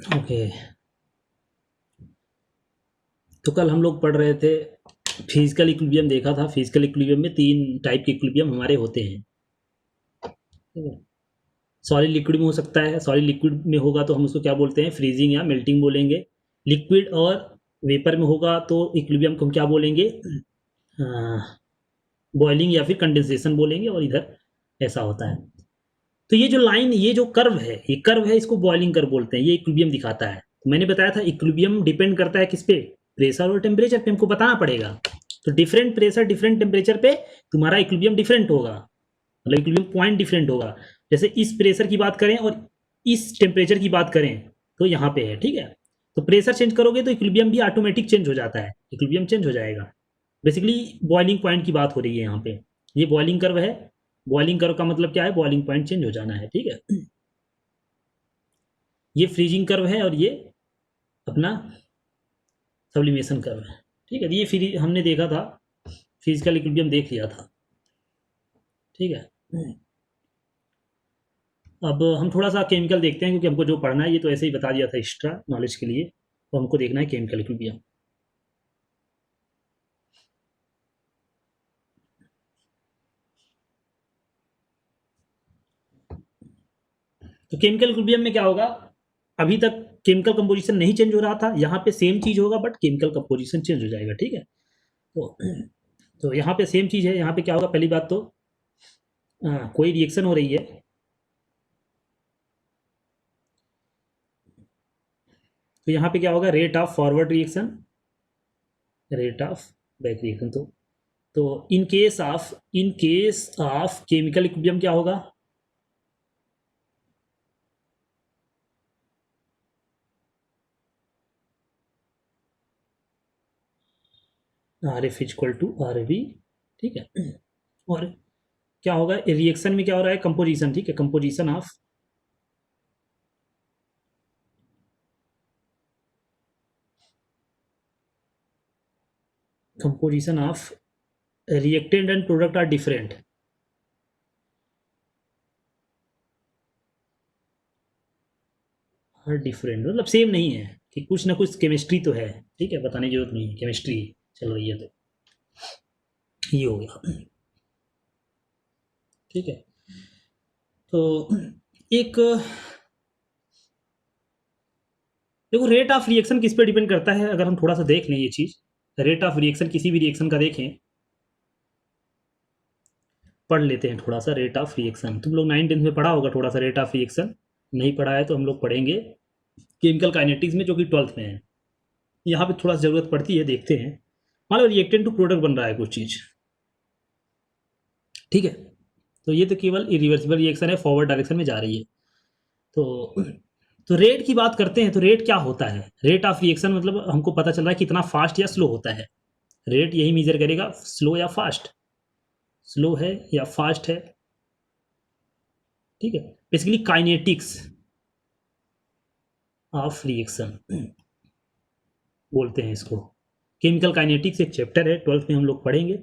Okay, तो कल हम लोग पढ़ रहे थे, फिजिकल इक्विलिब्रियम देखा था। फिजिकल इक्विलिब्रियम में 3 टाइप के इक्विलिब्रियम हमारे होते हैं। सॉलिड लिक्विड में हो सकता है, सॉलिड लिक्विड में होगा तो हम उसको क्या बोलते हैं, फ्रीजिंग या मेल्टिंग बोलेंगे। लिक्विड और वेपर में होगा तो इक्विलिब्रियम को हम क्या बोलेंगे, बॉइलिंग या फिर कंडेंसेशन बोलेंगे। और इधर ऐसा होता है। तो ये जो लाइन, ये जो कर्व है, ये कर्व है, इसको बॉइलिंग कर्व बोलते हैं। ये इक्विलिब्रियम दिखाता है। तो मैंने बताया था इक्विलिब्रियम डिपेंड करता है किस पे, प्रेशर और टेम्परेचर पे। हमको बताना पड़ेगा। तो डिफरेंट प्रेशर डिफरेंट टेम्परेचर पे तुम्हारा इक्विलिब्रियम डिफरेंट होगा, मतलब इक्विलिब्रियम पॉइंट डिफरेंट होगा। जैसे इस प्रेशर की बात करें और इस टेम्परेचर की बात करें तो यहाँ पे है, ठीक है। तो प्रेशर चेंज करोगे तो इक्विलिब्रियम भी ऑटोमेटिक चेंज हो जाता है, इक्विलिब्रियम चेंज हो जाएगा। बेसिकली बॉइलिंग पॉइंट की बात हो रही है यहाँ पे। ये बॉइलिंग कर्व है। बॉइलिंग कर्व का मतलब क्या है, बॉइलिंग पॉइंट चेंज हो जाना है, ठीक है। ये फ्रीजिंग कर्व है और ये अपना सब्लिमेशन कर्व है, ठीक है। ये फ्री हमने देखा था, फिजिकल इक्विलिब्रियम देख लिया था, ठीक है। अब हम थोड़ा सा केमिकल देखते हैं, क्योंकि हमको जो पढ़ना है ये तो ऐसे ही बता दिया था एक्स्ट्रा नॉलेज के लिए। तो हमको देखना है केमिकल इक्विलिब्रियम। तो केमिकल इक्विलिब्रियम में क्या होगा, अभी तक केमिकल कंपोजिशन नहीं चेंज हो रहा था, यहाँ पे सेम चीज होगा बट केमिकल कंपोजिशन चेंज हो जाएगा, ठीक है। तो यहाँ पे सेम चीज है। यहाँ पे क्या होगा, पहली बात तो कोई रिएक्शन हो रही है, तो यहाँ पे क्या होगा, rate of forward reaction, rate of back reaction. तो in case of chemical equilibrium क्या होगा, R F equal to R B, ठीक है। और क्या होगा, रिएक्शन में क्या हो रहा है, कंपोजिशन, ठीक है, composition of reactant and product are different. हर डिफरेंट मतलब सेम नहीं है, कि कुछ ना कुछ केमिस्ट्री तो है, ठीक है, बताने की जरूरत नहीं है, केमिस्ट्री चल रही है। तो ये हो गया, ठीक है। तो एक देखो, रेट ऑफ रिएक्शन किस पे डिपेंड करता है, अगर हम थोड़ा सा देख लें ये चीज। रेट ऑफ रिएक्शन किसी भी रिएक्शन का देखें, पढ़ लेते हैं थोड़ा सा रेट ऑफ रिएक्शन। तुम लोग 9th-10th में पढ़ा होगा थोड़ा सा रेट ऑफ रिएक्शन, नहीं पढ़ा है तो हम लोग पढ़ेंगे केमिकल काइनेटिक्स में, जो कि 12th में है। यहाँ पे थोड़ा सा जरूरत पड़ती है, देखते हैं। मान लो रिएक्टेंट टू प्रोडक्ट बन रहा है कुछ चीज, ठीक है। तो ये तो केवल इरिवर्सिबल रिएक्शन है, फॉरवर्ड डायरेक्शन में जा रही है। तो तो रेट की बात करते हैं। तो रेट क्या होता है, रेट ऑफ रिएक्शन मतलब हमको पता चल रहा है कितना फास्ट या स्लो होता है। रेट यही मेजर करेगा, स्लो या फास्ट, स्लो है या फास्ट है, ठीक है। बेसिकली काइनेटिक्स ऑफ रिएक्शन बोलते हैं इसको। केमिकल काइनेटिक्स एक चैप्टर है, 12th में हम लोग पढ़ेंगे।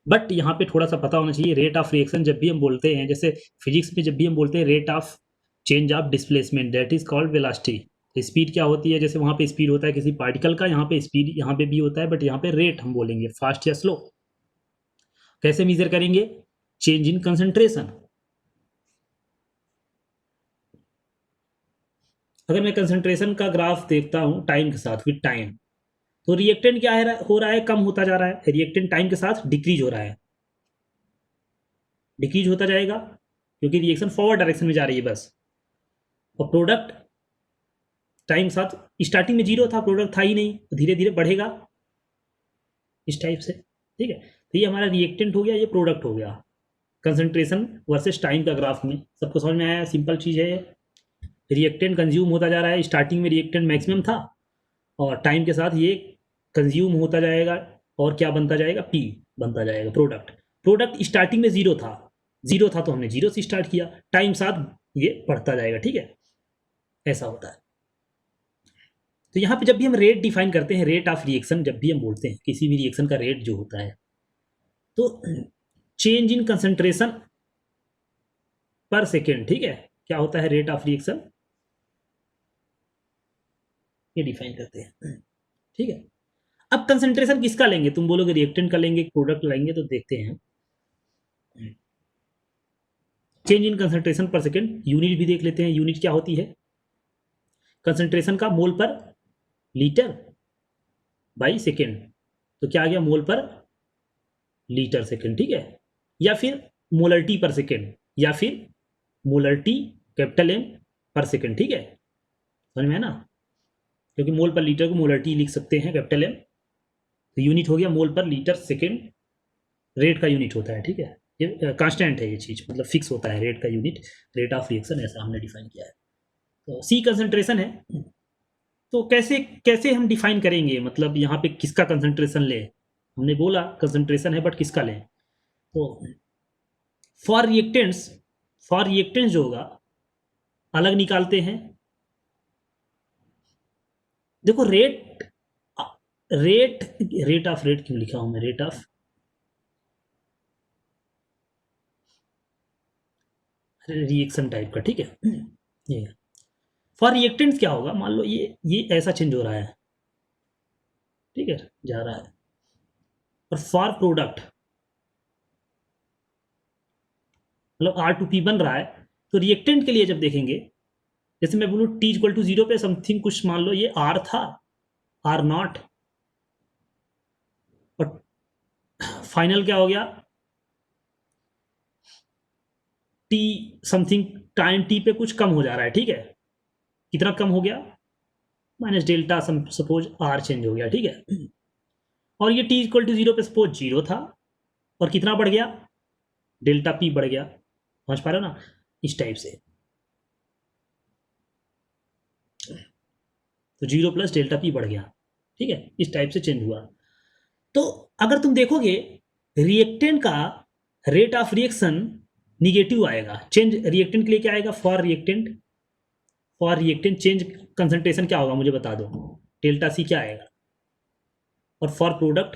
बट यहाँ पे थोड़ा सा पता होना चाहिए, रेट ऑफ रिएक्शन जब भी हम बोलते हैं, जैसे फिजिक्स में जब भी हम बोलते हैं rate of change of displacement, that is called velocity. Speed क्या होती है, जैसे वहाँ पे स्पीड होता है किसी पार्टिकल का, यहाँ पे स्पीड यहाँ पे भी होता है, बट यहाँ पे रेट हम बोलेंगे फास्ट या स्लो। कैसे मेजर करेंगे, चेंज इन कंसंट्रेशन। अगर मैं कंसंट्रेशन का ग्राफ देखता हूँ टाइम के साथ, विद टाइम, तो रिएक्टेंट क्या है, हो रहा है, कम होता जा रहा है। रिएक्टेंट टाइम के साथ डिक्रीज हो रहा है, डिक्रीज होता जाएगा, क्योंकि रिएक्शन फॉरवर्ड डायरेक्शन में जा रही है बस। और प्रोडक्ट टाइम साथ, स्टार्टिंग में जीरो था, प्रोडक्ट था ही नहीं, धीरे धीरे बढ़ेगा इस टाइप से, ठीक है। तो ये हमारा रिएक्टेंट हो गया, ये प्रोडक्ट हो गया। कंसंट्रेशन वर्सेस टाइम का ग्राफ में सबको समझ में आया, सिंपल चीज़ है। रिएक्टेंट कंज्यूम होता जा रहा है, स्टार्टिंग में रिएक्टेंट मैक्सिमम था, और टाइम के साथ ये कंज्यूम होता जाएगा, और क्या बनता जाएगा, पी बनता जाएगा, प्रोडक्ट। प्रोडक्ट स्टार्टिंग में जीरो था, जीरो था तो हमने जीरो से स्टार्ट किया, टाइम साथ ये बढ़ता जाएगा, ठीक है। ऐसा होता है। तो यहाँ पे जब भी हम रेट डिफाइन करते हैं, रेट ऑफ रिएक्शन जब भी हम बोलते हैं, किसी भी रिएक्शन का रेट जो होता है, तो चेंज इन कंसंट्रेशन पर सेकेंड, ठीक है। क्या होता है रेट ऑफ रिएक्शन, ये डिफाइन करते हैं, ठीक है। अब कंसंट्रेशन किसका लेंगे, तुम बोलोगे रिएक्टेंट का लेंगे, प्रोडक्ट लेंगे, तो देखते हैं। चेंज इन कंसंट्रेशन पर सेकेंड, यूनिट भी देख लेते हैं, यूनिट क्या होती है कंसंट्रेशन का, मोल पर लीटर बाई सेकेंड, तो क्या आ गया मोल पर लीटर सेकेंड, ठीक है। या फिर मोलरिटी पर सेकेंड, या फिर मोलरिटी कैपिटल एम पर सेकेंड, ठीक है, समझ में है ना, क्योंकि मोल पर लीटर को मोलरिटी लिख सकते हैं कैपिटल एम, तो यूनिट हो गया मोल पर लीटर सेकेंड, रेट का यूनिट होता है, ठीक है, ये कांस्टेंट है, ये चीज़ मतलब फिक्स होता है, रेट का यूनिट रेट ऑफ रिएक्शन, ऐसा हमने डिफाइन किया है। तो सी कंसंट्रेशन है, तो कैसे कैसे हम डिफाइन करेंगे, मतलब यहाँ पे किसका कंसंट्रेशन ले, हमने बोला कंसंट्रेशन है बट किसका लें, तो फॉर रिएक्टेंट्स जो होगा अलग निकालते हैं। देखो रेट क्यों लिखा हूं मैं, रेट ऑफ रिएक्शन टाइप का, ठीक है। ये फॉर रिएक्टेंट्स क्या होगा, मान लो ये ऐसा चेंज हो रहा है, ठीक है, जा रहा है, और फॉर प्रोडक्ट मतलब R2P बन रहा है, तो रिएक्टेंट के लिए जब देखेंगे, जैसे मैं बोलूँ T इक्वल टू 0 पे समथिंग कुछ, मान लो ये R था, R0, और फाइनल क्या हो गया T समथिंग टाइम T पे कुछ कम हो जा रहा है, ठीक है, कितना कम हो गया minus delta, suppose R change हो गया, ठीक है, और ये T इक्वल टू 0 पे सपोज 0 था, और कितना बढ़ गया डेल्टा P बढ़ गया, समझ पा रहे हो ना, इस टाइप से, तो 0 प्लस डेल्टा P बढ़ गया, ठीक है, इस टाइप से चेंज हुआ। तो अगर तुम देखोगे रिएक्टेंट का रेट ऑफ रिएक्शन निगेटिव आएगा, चेंज रिएक्टेंट के लिए क्या आएगा, फॉर रिएक्टेंट चेंज कंसंट्रेशन क्या होगा मुझे बता दो, डेल्टा सी क्या आएगा, और फॉर प्रोडक्ट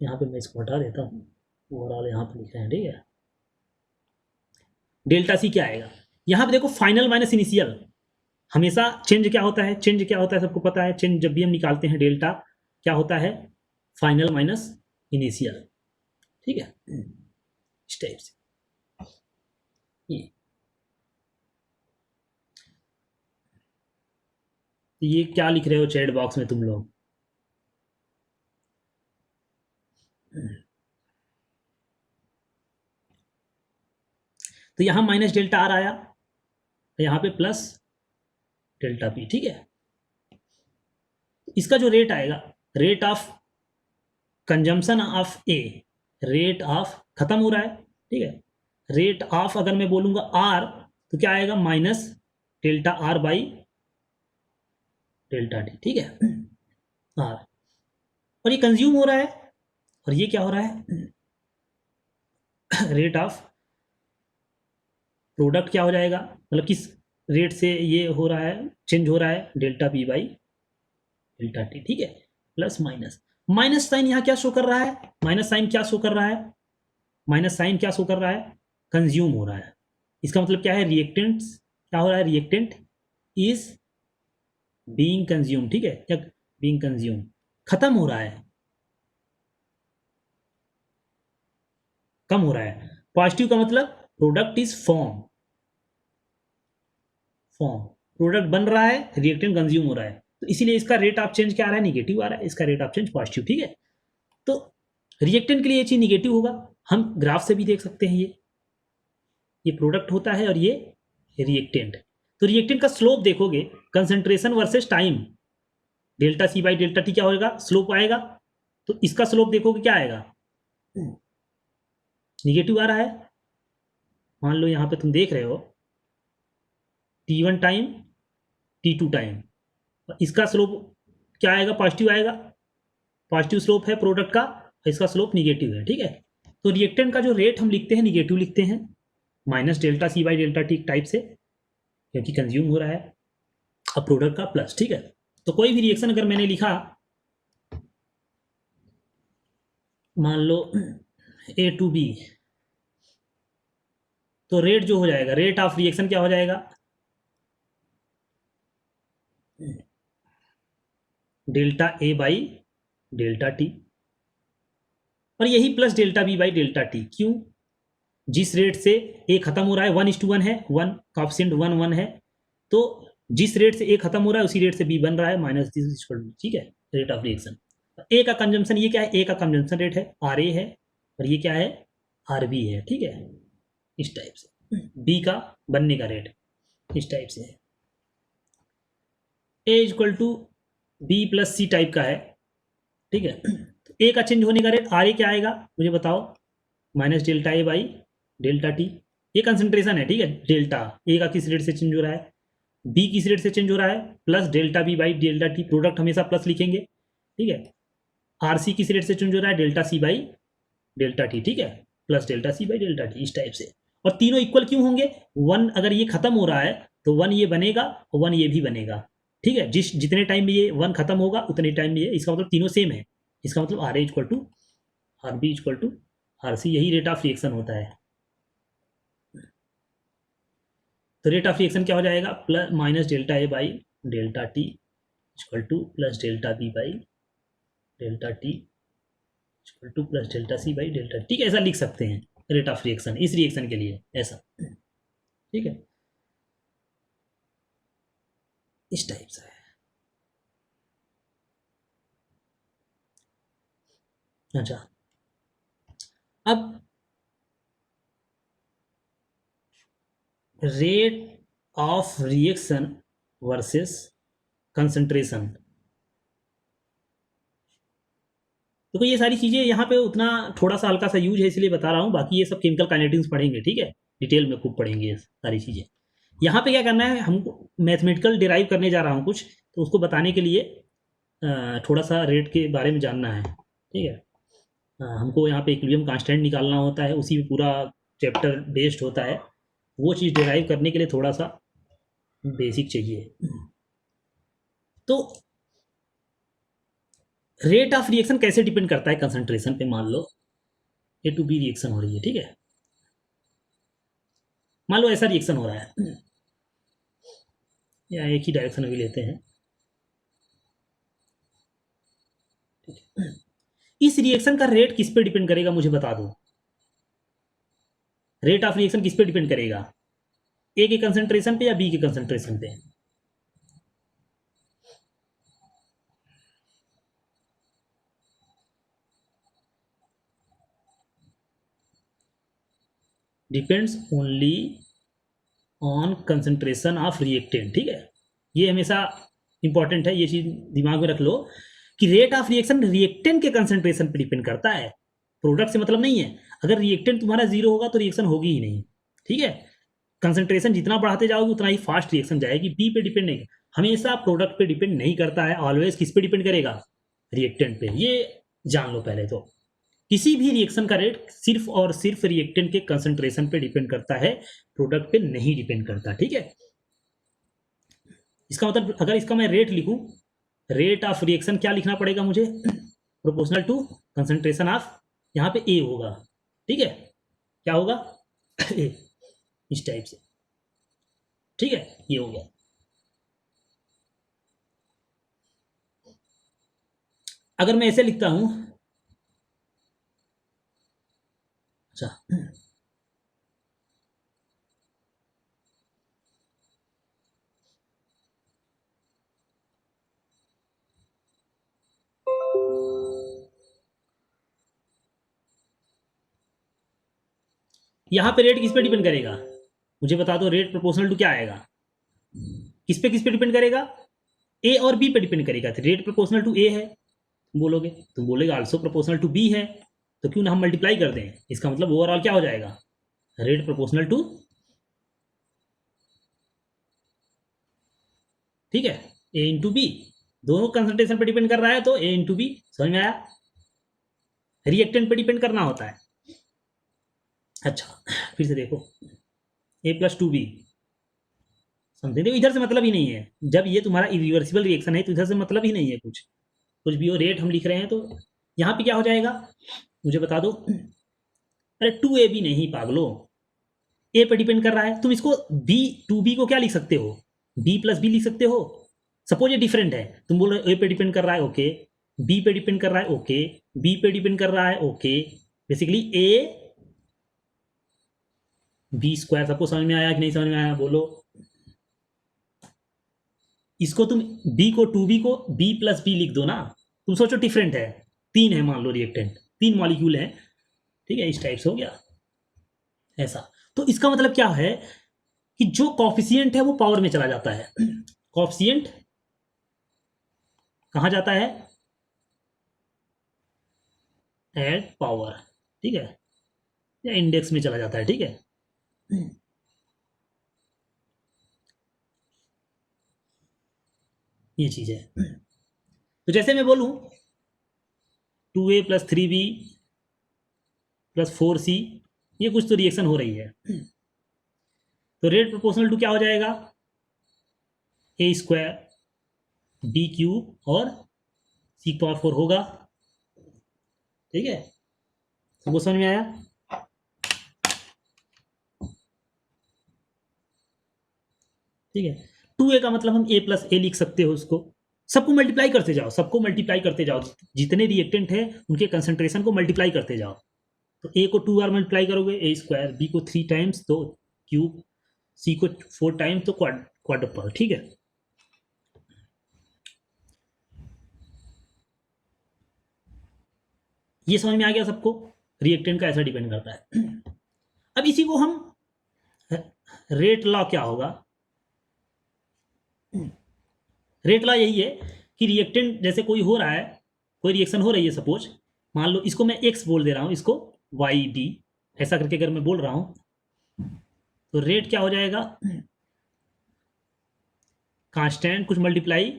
यहाँ पे मैं इसको हटा देता हूँ, ओवरऑल यहाँ पे लिखा है, ठीक है, डेल्टा सी क्या आएगा, यहाँ पे देखो फाइनल माइनस इनिशियल, हमेशा चेंज क्या होता है, सबको पता है, चेंज जब भी हम निकालते हैं डेल्टा क्या होता है, फाइनल माइनस इनिशियल, ठीक है, इस टाइप से। ये क्या लिख रहे हो चैट बॉक्स में तुम लोग, तो यहां माइनस डेल्टा आर आया, यहां पे प्लस डेल्टा पी, ठीक है, इसका जो रेट आएगा, rate of consumption of A, rate of खत्म हो रहा है, ठीक है, रेट ऑफ अगर मैं बोलूंगा आर, तो क्या आएगा minus delta R by delta T, ठीक है, आर, और ये कंज्यूम हो रहा है, और ये क्या हो रहा है रेट ऑफ प्रोडक्ट क्या हो जाएगा, मतलब किस रेट से ये हो रहा है, चेंज हो रहा है, delta P by delta T, ठीक है, प्लस माइनस, माइनस साइन यहाँ क्या शो कर रहा है, माइनस साइन क्या शो कर रहा है, माइनस साइन क्या शो कर रहा है, कंज्यूम हो रहा है, इसका मतलब क्या है, रिएक्टेंट क्या हो रहा है, रिएक्टेंट इज बीइंग कंज्यूम, ठीक है, या बीइंग कंज्यूम, खत्म हो रहा है, कम हो रहा है, पॉजिटिव का मतलब प्रोडक्ट इज फॉर्म, प्रोडक्ट बन रहा है, रिएक्टेंट कंज्यूम हो रहा है, तो इसीलिए इसका रेट ऑफ चेंज क्या आ रहा है, निगेटिव आ रहा है, इसका रेट ऑफ चेंज पॉजिटिव, ठीक है, तो रिएक्टेंट के लिए ये चीज निगेटिव होगा, हम ग्राफ से भी देख सकते हैं, ये प्रोडक्ट होता है और ये रिएक्टेंट, तो रिएक्टेंट का स्लोप देखोगे, concentration versus time, delta C by delta T क्या होगा, स्लोप आएगा, तो इसका स्लोप देखोगे क्या आएगा, निगेटिव आ रहा है, मान लो यहाँ पे तुम देख रहे हो T1 टाइम T2 टाइम, इसका स्लोप क्या आएगा, पॉजिटिव आएगा, पॉजिटिव स्लोप है प्रोडक्ट का, इसका स्लोप निगेटिव है, ठीक है, तो रिएक्टेंट का जो रेट हम लिखते हैं निगेटिव लिखते हैं, minus delta C by delta T type से, क्योंकि कंज्यूम हो रहा है, अब प्रोडक्ट का प्लस, ठीक है, तो कोई भी रिएक्शन अगर मैंने लिखा, मान लो A to B, तो रेट जो हो जाएगा, रेट ऑफ रिएक्शन क्या हो जाएगा, delta A by delta T, और यही plus delta B by delta T. क्यों? जिस रेट से ए खत्म हो रहा है 1:1 है, 1 कॉफिशिएंट 1 है, तो जिस रेट से ए खत्म हो रहा है उसी रेट से बी बन रहा है माइनस दिस, ठीक है, रेट ऑफ रिएक्शन। ए का कंजम्पशन ये क्या है, ए का कंजम्पशन रेट है आर ए है, और ये क्या है आर बी है, ठीक है, इस टाइप से। बी का बनने का रेट इस टाइप से है, A equal to B plus C type का है, ठीक है। तो ए का चेंज होने का रेट आर ए क्या आएगा मुझे बताओ, minus delta A by delta T, ये कंसंट्रेशन है, ठीक है। डेल्टा ए का किस रेट से चेंज हो रहा है, बी किस रेट से चेंज हो रहा है, plus delta B by delta T, product हमेशा प्लस लिखेंगे, ठीक है। आर सी किस रेट से चेंज हो रहा है, delta C by delta T, ठीक है, plus delta C by delta T, इस टाइप से। और तीनों इक्वल क्यों होंगे, 1 अगर ये खत्म हो रहा है तो 1 ये बनेगा और 1 ये भी बनेगा, ठीक है। जितने टाइम में ये 1 खत्म होगा उतने टाइम में ये, इसका मतलब तीनों सेम है, इसका मतलब R A equal to R B equal to R C, यही रेट ऑफ रिएक्शन होता है। तो रेट ऑफ रिएक्शन क्या हो जाएगा, plus minus delta A by delta T equal to plus delta B by delta T equal to plus delta C by delta, ठीक है, ऐसा लिख सकते हैं रेट ऑफ रिएक्शन इस रिएक्शन के लिए ऐसा, ठीक है, इस टाइप से है। अच्छा, अब rate of reaction versus concentration, तो ये सारी चीज़ें यहाँ पे उतना थोड़ा सा हल्का सा यूज है इसलिए बता रहा हूँ, बाकी ये सब केमिकल काइनेटिक्स पढ़ेंगे, ठीक है, डिटेल में खूब पढ़ेंगे ये सारी चीज़ें। यहाँ पे क्या करना है, हमको मैथमेटिकल डिराइव करने जा रहा हूँ कुछ, तो उसको बताने के लिए थोड़ा सा रेट के बारे में जानना है, ठीक है। हमको यहाँ पे इक्विलिब्रियम कांस्टेंट निकालना होता है, उसी में पूरा चैप्टर बेस्ड होता है, वो चीज़ डिराइव करने के लिए थोड़ा सा बेसिक चाहिए। तो रेट ऑफ रिएक्शन कैसे डिपेंड करता है कंसंट्रेशन पे, मान लो ए टू बी रिएक्शन हो रही है, ठीक है, मान लो ऐसा रिएक्शन हो रहा है, या एक ही डायरेक्शन भी लेते हैं, इस रिएक्शन का रेट किस पे डिपेंड करेगा मुझे बता दो, रेट ऑफ रिएक्शन किस पे डिपेंड करेगा, ए के कंसंट्रेशन पे या बी के कंसंट्रेशन पे, depends only on concentration of reactant, ठीक है, ये हमेशा इंपॉर्टेंट है, ये चीज दिमाग में रख लो कि रेट ऑफ रिएक्शन रिएक्टेंट के कंसंट्रेशन पे डिपेंड करता है, प्रोडक्ट से मतलब नहीं है। अगर रिएक्टेंट तुम्हारा 0 होगा तो रिएक्शन होगी ही नहीं, ठीक है। कंसंट्रेशन जितना बढ़ाते जाओगे उतना ही फास्ट रिएक्शन जाएगी, बी पे डिपेंड नहीं, हमेशा प्रोडक्ट पे डिपेंड नहीं करता है, ऑलवेज किस पे डिपेंड करेगा, रिएक्टेंट पे, ये जान लो पहले। तो किसी भी रिएक्शन का रेट सिर्फ और सिर्फ रिएक्टेंट के कंसंट्रेशन पे डिपेंड करता है, प्रोडक्ट पे नहीं डिपेंड करता, ठीक है। इसका मतलब अगर इसका मैं रेट लिखूं, रेट ऑफ रिएक्शन क्या लिखना पड़ेगा मुझे, प्रोपोर्शनल टू कंसंट्रेशन ऑफ, यहाँ पे ए होगा, ठीक है, क्या होगा ए, इस टाइप से, ठीक है, ये हो गया। अगर मैं ऐसे लिखता हूं, अच्छा, यहां पे रेट किस पे डिपेंड करेगा मुझे बता दो, रेट प्रोपोर्शनल टू क्या आएगा, किस पे डिपेंड करेगा, ए और बी पे डिपेंड करेगा। तो रेट प्रोपोर्शनल टू ए है, तुम बोलोगे आल्सो प्रोपोर्शनल टू बी है, तो क्यों ना हम मल्टीप्लाई कर दें, इसका मतलब ओवरऑल क्या हो जाएगा, रेट प्रोपोर्शनल टू, ठीक है, ए इंटू बी, दोनों कंसंट्रेशन पे डिपेंड कर रहा है तो ए इंटू बी, समझ में आया, रिएक्टेंट पे डिपेंड करना होता है। अच्छा, फिर से देखो, ए प्लस टू बी समथिंग, देखो इधर से मतलब ही नहीं है, जब ये तुम्हारा इरिवर्सिबल रिएक्शन है तो इधर से मतलब ही नहीं है, कुछ भी हो, रेट हम लिख रहे हैं, तो यहाँ पे क्या हो जाएगा मुझे बता दो, अरे 2ab नहीं पागलो, ए पे डिपेंड कर रहा है, तुम इसको बी टू बी को क्या लिख सकते हो, बी प्लस बी लिख सकते हो। सपोज ये डिफरेंट है, तुम बोल रहे हो ए पे डिपेंड कर रहा है, ओके, बी पे डिपेंड कर रहा है, ओके, बी पे डिपेंड कर रहा है, okay, basically A B square. सबको समझ में आया कि नहीं समझ में आया, बोलो। इसको तुम बी को टू बी को बी प्लस बी लिख दो ना, तुम सोचो डिफरेंट है, तीन है मान लो रिएक्टेंट, तीन मॉलिक्यूल है, ठीक है, इस टाइप से हो गया ऐसा। तो इसका मतलब क्या है कि जो कॉफिशिएंट है वो पावर में चला जाता है। कॉफिशिएंट कहाँ जाता है, एड पावर, ठीक है, या इंडेक्स में चला जाता है, ठीक है। ये चीज है। तो जैसे मैं बोलूं 2a plus 3b plus 4c, ये कुछ तो रिएक्शन हो रही है, तो रेट प्रोपोर्शनल टू क्या हो जाएगा, ए स्क्वायर बी क्यूब और सी पावर 4 होगा, ठीक है। सबको समझ में आया। ठीक है, 2a का मतलब हम a प्लस ए लिख सकते हो उसको, सबको मल्टीप्लाई करते जाओ, सबको मल्टीप्लाई करते जाओ, जितने रिएक्टेंट है उनके कंसंट्रेशन को मल्टीप्लाई करते जाओ। तो a को 2 बार मल्टीप्लाई करोगे ए स्क्वायर, बी को 3 टाइम्स तो क्यूब, सी को 4 टाइम्स तो क्वाड्रपल, ठीक है। ये समझ में आ गया सबको, रिएक्टेंट का ऐसा डिपेंड करता है। अब इसी को हम रेट लॉ क्या होगा, रेट लॉ यही है कि रिएक्टेंट जैसे कोई हो रहा है, कोई रिएक्शन हो रही है, सपोज मान लो इसको मैं x बोल दे रहा हूँ, इसको वाई डी ऐसा करके अगर मैं बोल रहा हूँ, तो रेट क्या हो जाएगा, कांस्टेंट कुछ multiply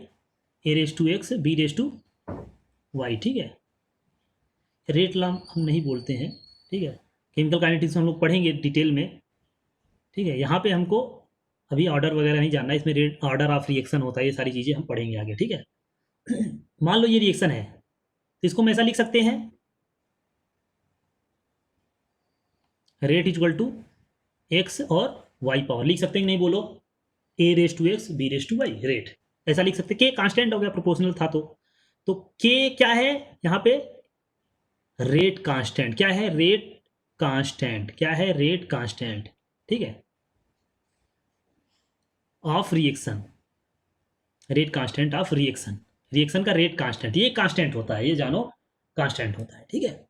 A raise to X B raise to Y, ठीक है। रेट लॉ हम नहीं बोलते हैं, ठीक है, केमिकल काइनेटिक्स हम लोग पढ़ेंगे डिटेल में, ठीक है। यहाँ पे हमको अभी ऑर्डर वगैरह नहीं जानना, इसमें रेट ऑर्डर ऑफ रिएक्शन होता है, ये सारी चीज़ें हम पढ़ेंगे आगे, ठीक है। मान लो ये रिएक्शन है, तो इसको हम ऐसा लिख सकते हैं, रेट इक्वल टू एक्स और वाई पावर, लिख सकते हैं कि नहीं, बोलो, A raise to X B raise to Y, rate ऐसा लिख सकते हैं। के कांस्टेंट हो गया, प्रोपोर्शनल था तो के क्या है यहाँ पे, रेट कांस्टेंट, क्या है, रेट कांस्टेंट, क्या है, रेट कांस्टेंट, ठीक है, of reaction, rate constant of reaction, reaction का रेट कांस्टेंट, ये कांस्टेंट होता है, ये जानो कांस्टेंट होता है, ठीक है।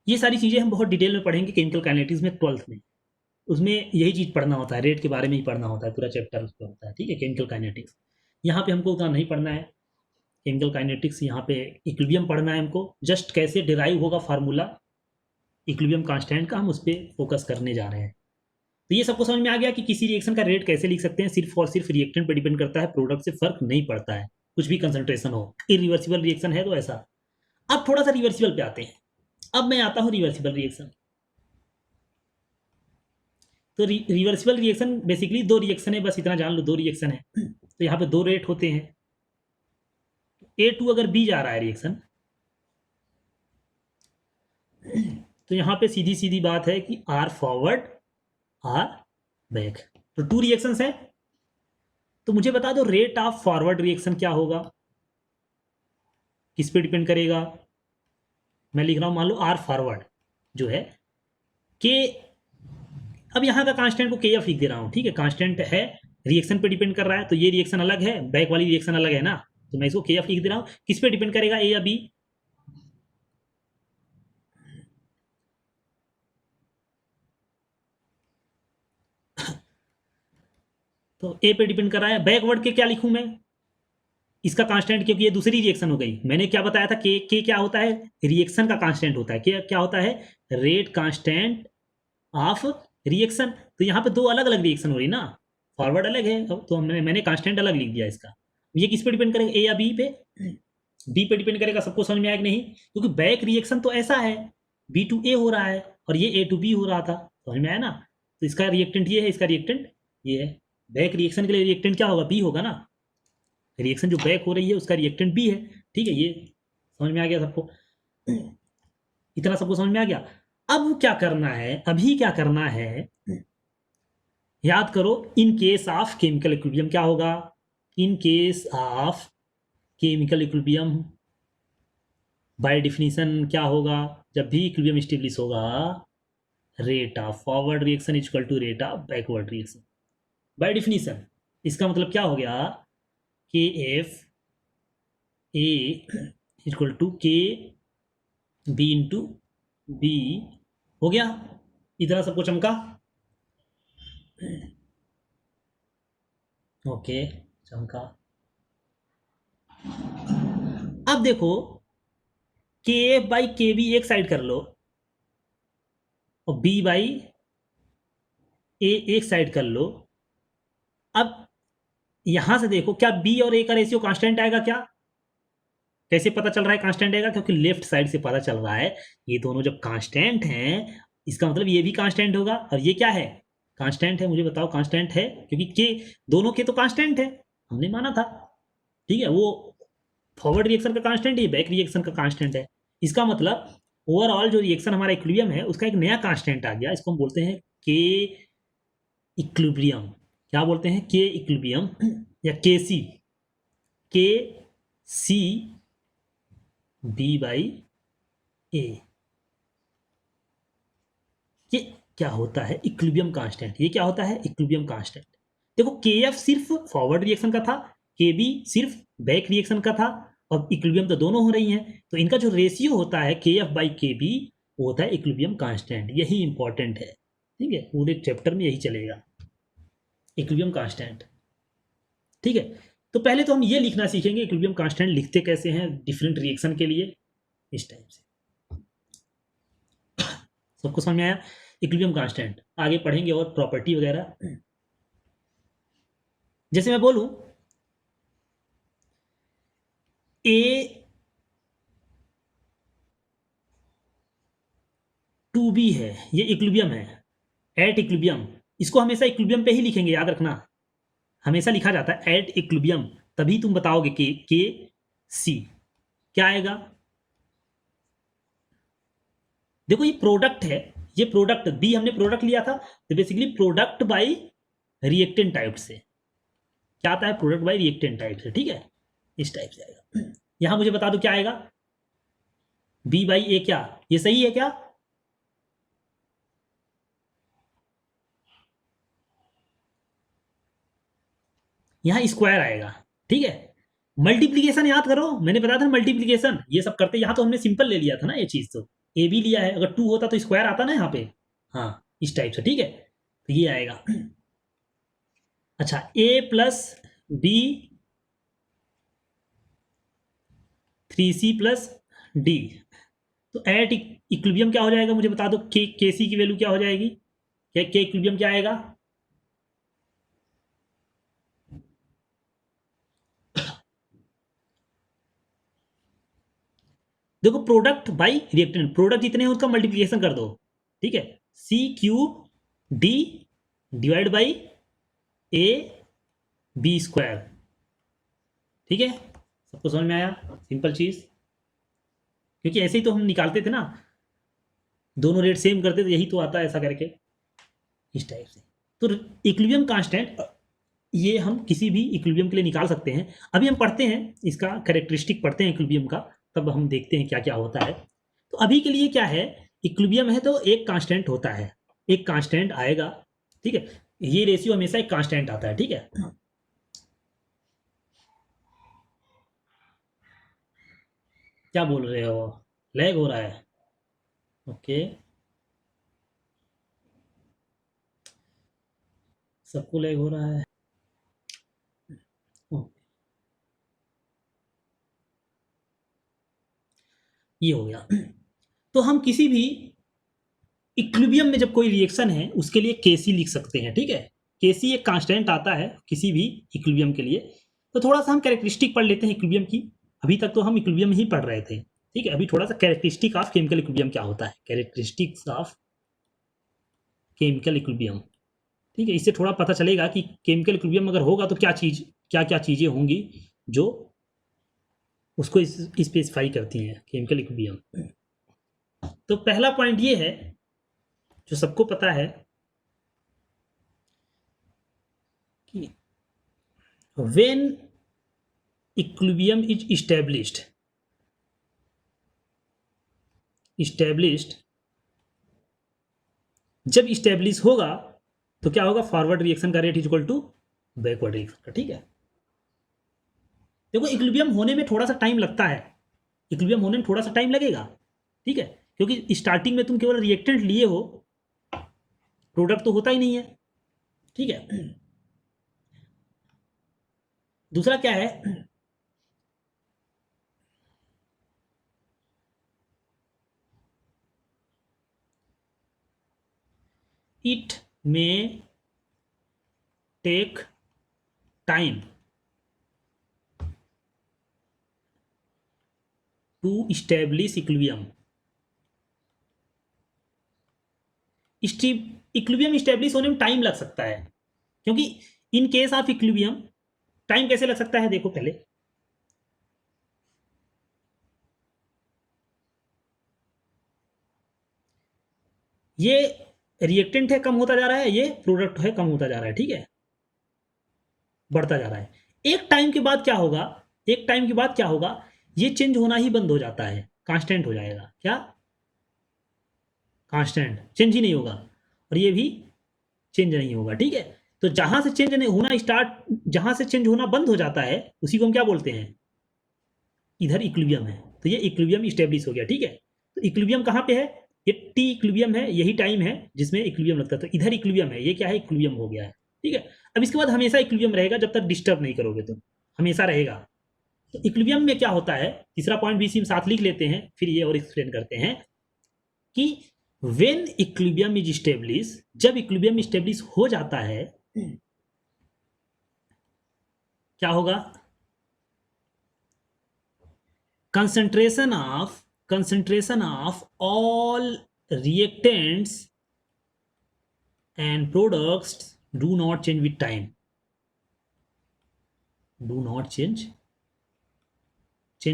ये सारी चीज़ें हम बहुत डिटेल में पढ़ेंगे केमिकल काइनेटिक्स में 12th में, उसमें यही चीज़ पढ़ना होता है, रेट के बारे में ही पढ़ना होता है, पूरा चैप्टर उस पर होता है, ठीक है, केमिकल काइनेटिक्स। यहाँ पे हमको उतना नहीं पढ़ना है केमिकल काइनेटिक्स, यहाँ पे इक्विलिब्रियम पढ़ना है हमको, जस्ट कैसे डिराइव होगा फार्मूला इक्विलिब्रियम कांस्टेंट का, हम उस पर फोकस करने जा रहे हैं। तो ये सबको समझ में आ गया कि किसी रिएक्शन का रेट कैसे लिख सकते हैं, सिर्फ और सिर्फ रिएक्टेंट पर डिपेंड करता है, प्रोडक्ट से फर्क नहीं पड़ता है, कुछ भी कंसंट्रेशन हो, इरिवर्सिबल रिएक्शन है तो ऐसा। अब थोड़ा सा रिवर्सिबल पे आते हैं, अब मैं आता हूँ रिवर्सिबल रिएक्शन। तो रिवर्सिबल रिएक्शन बेसिकली दो रिएक्शन है, बस इतना जान लो, दो रिएक्शन है। तो यहाँ पे दो रेट होते हैं, A2 अगर B जा रहा है रिएक्शन, तो यहाँ पे सीधी सीधी बात है कि R फॉरवर्ड R बैक, तो टू रिएक्शंस हैं। तो मुझे बता दो रेट ऑफ फॉरवर्ड रिएक्शन क्या होगा, किस पे डिपेंड करेगा, मैं लिख रहा हूँ मान लो R फॉरवर्ड जो है के, अब यहाँ का कांस्टेंट को के एफ लिख दे रहा हूँ, ठीक है, कांस्टेंट है, रिएक्शन पे डिपेंड कर रहा है, तो ये रिएक्शन अलग है, बैक वाली रिएक्शन अलग है ना, तो मैं इसको के एफ लिख दे रहा हूँ। किस पे डिपेंड करेगा, ए या बी, तो ए पे डिपेंड कर रहा है। बैकवर्ड के क्या लिखूं मैं, इसका कांस्टेंट, क्योंकि ये दूसरी रिएक्शन हो गई, मैंने क्या बताया था, के क्या होता है, रिएक्शन का कांस्टेंट होता है, के क्या होता है, रेट कांस्टेंट ऑफ रिएक्शन। तो यहाँ पे दो अलग अलग रिएक्शन हो रही ना, फॉरवर्ड अलग है, तो मैंने कांस्टेंट अलग लिख दिया इसका। ये किस पे डिपेंड करेगा, ए या बी पे, बी पे डिपेंड करेगा। सबको समझ में आया कि नहीं, क्योंकि बैक रिएक्शन तो ऐसा है, बी टू ए हो रहा है और ये ए टू बी हो रहा था, समझ में आया ना। तो इसका रिएक्टेंट ये है, इसका रिएक्टेंट ये है, बैक रिएक्शन के लिए रिएक्टेंट क्या होगा, बी होगा ना, रिएक्शन जो बैक हो रही है उसका रिएक्टेंट बी है, ठीक है, ये समझ में आ गया सबको? इतना सबको समझ में आ गया? अब क्या करना है, अभी क्या करना है, याद करो। In case of chemical equilibrium क्या होगा? In case of chemical equilibrium by definition क्या होगा? जब भी इक्विलिब्रियम स्टेब्लिश होगा, rate of forward reaction is equal to rate of backward reaction by definition. इसका मतलब क्या हो गया? K F A equal to K B into B. हो गया? इतना सबको चमका? ओके, चमका। अब देखो, के एफ बाई के बी एक साइड कर लो और बी बाई ए एक साइड कर लो। अब यहां से देखो, क्या बी और ए का रेशियो कांस्टेंट आएगा क्या? कैसे पता चल रहा है कांस्टेंट आएगा? क्योंकि लेफ्ट साइड से पता चल रहा है ये दोनों जब कांस्टेंट हैं, इसका मतलब ये भी कांस्टेंट होगा। और ये क्या है? कांस्टेंट है। मुझे बताओ कांस्टेंट है, क्योंकि के दोनों के तो कांस्टेंट है, हमने माना था। ठीक है, वो फॉरवर्ड रिएक्शन का कांस्टेंट, ये बैक रिएक्शन का कांस्टेंट है। इसका मतलब ओवरऑल जो रिएक्शन हमारा इक्विलिब्रियम है उसका एक नया कांस्टेंट आ गया। इसको हम बोलते हैं के इक्विलिब्रियम। क्या बोलते हैं? के इक्विलिब्रियम या के सी। के सी बी बाई ए। ये क्या होता है? Equilibrium constant. ये क्या होता है? Equilibrium constant. देखो, के एफ सिर्फ फॉरवर्ड रिएक्शन का था, के बी सिर्फ बैक रिएक्शन का था, और इक्विलिब्रियम तो दोनों हो रही हैं, तो इनका जो रेशियो होता है के एफ बाई के बी, वो होता है इक्विलिब्रियम कांस्टेंट। यही इंपॉर्टेंट है। ठीक है, पूरे चैप्टर में यही चलेगा, इक्विलिब्रियम कांस्टेंट। ठीक है, तो पहले तो हम ये लिखना सीखेंगे इक्विलिब्रियम कांस्टेंट लिखते कैसे हैं डिफरेंट रिएक्शन के लिए, इस टाइप से। सबको समझ में आया? इक्विलिब्रियम कांस्टेंट आगे पढ़ेंगे और प्रॉपर्टी वगैरह। जैसे मैं बोलूं ए टू बी है, ये इक्विलिब्रियम है, एट इक्विलिब्रियम। इसको हमेशा इक्विलिब्रियम पे ही लिखेंगे, याद रखना। हमेशा लिखा जाता है एट इक्विलिब्रियम, तभी तुम बताओगे के सी क्या आएगा। देखो, ये प्रोडक्ट है, ये प्रोडक्ट बी हमने प्रोडक्ट लिया था, तो basically product by reactant type से क्या आता है? प्रोडक्ट बाई रिएक्टेंट टाइप से। ठीक है, इस टाइप से आएगा। यहां मुझे बता दो क्या आएगा? बी बाई ए। क्या ये सही है क्या? यहां स्क्वायर आएगा। ठीक है, मल्टीप्लीकेशन याद करो, मैंने बताया था मल्टीप्लीकेशन ये सब करते। यहां तो हमने सिंपल ले लिया था ना, ये चीज तो ए बी लिया है, अगर टू होता तो स्क्वायर आता ना यहाँ पे। हाँ, इस टाइप से। ठीक है, तो ये आएगा। अच्छा, A plus B 3C plus D, तो एट इक्विलिब्रियम क्या हो जाएगा? मुझे बता दो, के सी की वैल्यू क्या हो जाएगी? के इक्विलिब्रियम क्या आएगा? देखो, प्रोडक्ट बाई रिएक्टेंट, प्रोडक्ट जितने हैं उसका मल्टीप्लिकेशन कर दो। ठीक है, C cube D divide by A B square. ठीक है, सबको समझ में आया? सिंपल चीज, क्योंकि ऐसे ही तो हम निकालते थे ना, दोनों रेट सेम करते थे, यही तो आता है ऐसा करके, इस टाइप से। तो इक्विलिब्रियम कांस्टेंट ये हम किसी भी इक्विलिब्रियम के लिए निकाल सकते हैं। अभी हम पढ़ते हैं इसका कैरेक्टरिस्टिक, पढ़ते हैं इक्विलिब्रियम का, तब हम देखते हैं क्या क्या होता है। तो अभी के लिए क्या है, इक्विलिब्रियम है तो एक कांस्टेंट होता है, एक कांस्टेंट आएगा। ठीक है, ये रेशियो हमेशा एक कांस्टेंट आता है। ठीक है, क्या बोल रहे हो? लैग हो रहा है? ओके, सबको लैग हो रहा है। ये हो गया। तो हम किसी भी इक्विलिब्रियम में जब कोई रिएक्शन है उसके लिए केसी लिख सकते हैं। ठीक है, केसी एक कांस्टेंट आता है किसी भी इक्विलिब्रियम के लिए। तो थोड़ा सा हम कैरेक्टरिस्टिक पढ़ लेते हैं इक्विलिब्रियम की। अभी तक तो हम इक्विलिब्रियम ही पढ़ रहे थे। ठीक है, अभी थोड़ा सा कैरेक्टरिस्टिक ऑफ केमिकल इक्विलिब्रियम क्या होता है, कैरेक्टरिस्टिक्स ऑफ केमिकल इक्विलिब्रियम। ठीक है, इससे थोड़ा पता चलेगा कि केमिकल इक्विलिब्रियम अगर होगा तो क्या चीज़, क्या क्या चीज़ें होंगी जो उसको स्पेसिफाई करती हैं केमिकल इक्विलिब्रियम। तो पहला पॉइंट ये है जो सबको पता है कि व्हेन इक्विलिब्रियम इज इस्टेब्लिश्ड जब इस्टेब्लिश होगा तो क्या होगा, फॉरवर्ड रिएक्शन का rate is equal to backward reaction का। ठीक है, देखो इक्विलिब्रियम होने में थोड़ा सा टाइम लगता है, इक्विलिब्रियम होने में थोड़ा सा टाइम लगेगा। ठीक है, क्योंकि स्टार्टिंग में तुम केवल रिएक्टेंट लिए हो, प्रोडक्ट तो होता ही नहीं है। ठीक है, दूसरा क्या है, it may take time to establish equilibrium. Equilibrium establish होने में टाइम लग सकता है, क्योंकि in case of equilibrium time कैसे लग सकता है, देखो पहले ये रिएक्टेंट है कम होता जा रहा है, ये प्रोडक्ट है कम होता जा रहा है। ठीक है, बढ़ता जा रहा है। एक टाइम के बाद क्या होगा, एक टाइम के बाद क्या होगा, ये चेंज होना ही बंद हो जाता है, कांस्टेंट हो जाएगा। क्या, कांस्टेंट, चेंज ही नहीं होगा, और ये भी चेंज नहीं होगा। ठीक है, तो जहां से चेंज नहीं होना स्टार्ट, जहां से चेंज होना बंद हो जाता है उसी को हम क्या बोलते हैं, इधर इक्विलिब्रियम है। तो ये इक्विलिब्रियम स्टेब्लिश हो गया। ठीक है, तो इक्विलिब्रियम कहां पे है, ये टी इक्विलिब्रियम है, यही टाइम है जिसमें इक्विलिब्रियम लगता है। तो इधर इक्विलिब्रियम है, ये क्या है, इक्विलिब्रियम हो गया है। ठीक है, अब इसके बाद हमेशा इक्विलिब्रियम रहेगा जब तक डिस्टर्ब नहीं करोगे तुम, हमेशा रहेगा। तो इक्विलिब्रियम में क्या होता है, तीसरा पॉइंट भी इसी में साथ लिख लेते हैं, फिर ये और एक्सप्लेन करते हैं कि व्हेन इक्विलिब्रियम इज स्टेब्लिश, जब इक्विलिब्रियम स्टेब्लिश हो जाता है क्या होगा, concentration of all reactants and products do not change with time, do not change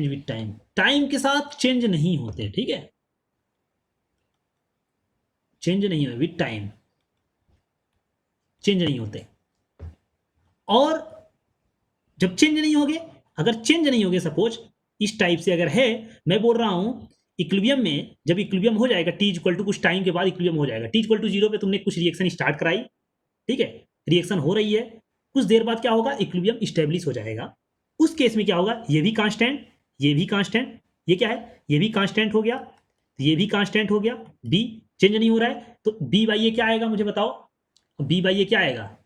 with time, time के साथ चेंज नहीं होते। ठीक है, चेंज नहीं हो, विथ टाइम चेंज नहीं होते। और जब चेंज नहीं होंगे, अगर चेंज नहीं होंगे, सपोज इस टाइप से अगर है, मैं बोल रहा हूं इक्विलिब्रियम में जब इक्विलिब्रियम हो जाएगा, टी इक्वल टू कुछ टाइम के बाद इक्विलिब्रियम हो जाएगा, टी इक्वल टू 0 पे तुमने कुछ रिएक्शन स्टार्ट कराई। ठीक है, रिएक्शन हो रही है, कुछ देर बाद क्या होगा, इक्विलिब्रियम स्टेब्लिश हो जाएगा। उस केस में क्या होगा, ये भी कांस्टेंट, ये भी कांस्टेंट, ये क्या है, ये भी कांस्टेंट हो गया, ये भी कांस्टेंट हो गया, बी चेंज नहीं हो रहा है, तो बी बाई ये क्या आएगा मुझे बताओ, बी बाई ये क्या आएगा,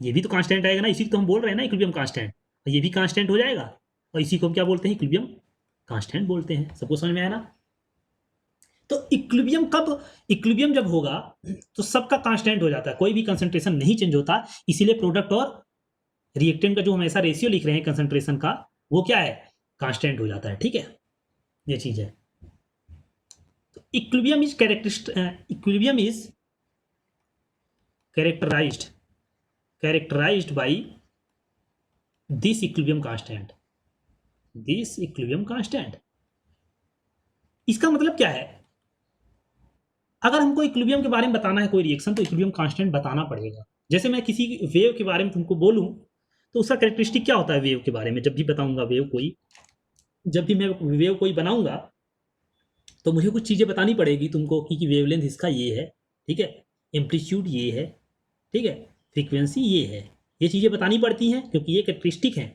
ये भी तो कांस्टेंट आएगा ना, इसी तो हम बोल रहे हैं ना इक्विलिब्रियम कांस्टेंट, ये भी कांस्टेंट हो जाएगा, और इसी को हम क्या बोलते हैं, इक्विलिब्रियम कांस्टेंट बोलते हैं। सबको समझ में आया ना। तो इक्विलिब्रियम कब, इक्विलिब्रियम जब होगा तो सबका कांस्टेंट हो जाता है, कोई भी कंसंट्रेशन नहीं चेंज होता, इसीलिए प्रोडक्ट और रिएक्टेंट का जो हम ऐसा रेशियो लिख रहे हैं कंसंट्रेशन का, वो क्या है, कांस्टेंट हो जाता है। ठीक है, ये चीज है। तो equilibrium is equilibrium is characterized by this equilibrium constant, this equilibrium constant। इसका मतलब क्या है, अगर हमको इक्विलिब्रियम के बारे में बताना है कोई रिएक्शन, तो इक्विलिब्रियम कांस्टेंट बताना पड़ेगा। जैसे मैं किसी वेव के बारे में तुमको बोलूं, तो उसका कैरेक्टरिस्टिक क्या होता है वेव के बारे में, जब भी बताऊंगा वेव कोई, जब भी मैं वेव कोई बनाऊंगा तो मुझे कुछ चीज़ें बतानी पड़ेगी तुमको कि वेवलेंथ इसका ये है, ठीक है, एम्पलीट्यूड ये है, ठीक है, फ्रीक्वेंसी ये है, ये चीज़ें बतानी पड़ती हैं क्योंकि ये कैरेक्टरिस्टिक है।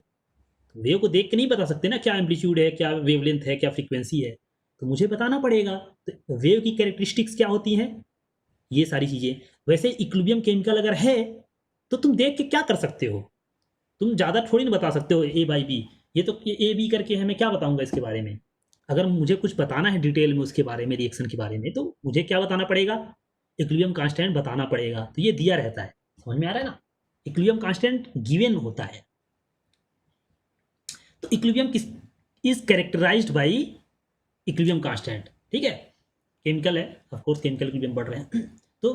तो वेव को देख के नहीं बता सकते ना क्या एम्पलीट्यूड है, क्या वेवलेंथ है, क्या फ्रीक्वेंसी है, तो मुझे बताना पड़ेगा। तो वेव की कैरेक्टरिस्टिक्स क्या होती हैं, ये सारी चीज़ें। वैसे इक्विलिब्रियम केमिकल अगर है तो तुम देख के क्या कर सकते हो, तुम ज़्यादा थोड़ी ना बता सकते हो ए बाई बी, ये तो ए बी करके है, मैं क्या बताऊंगा इसके बारे में। अगर मुझे कुछ बताना है डिटेल में उसके बारे में, रिएक्शन के बारे में, तो मुझे क्या बताना पड़ेगा, इक्विलिब्रियम कांस्टेंट बताना पड़ेगा। तो ये दिया रहता है, समझ में आ रहा है ना, इक्विलिब्रियम कांस्टेंट गिवन होता है। तो इक्विलिब्रियम किस is characterized by equilibrium constant, ठीक है, केमिकल है, ऑफ कोर्स केमिकल इक्विलिब्रियम पढ़ रहे हैं। तो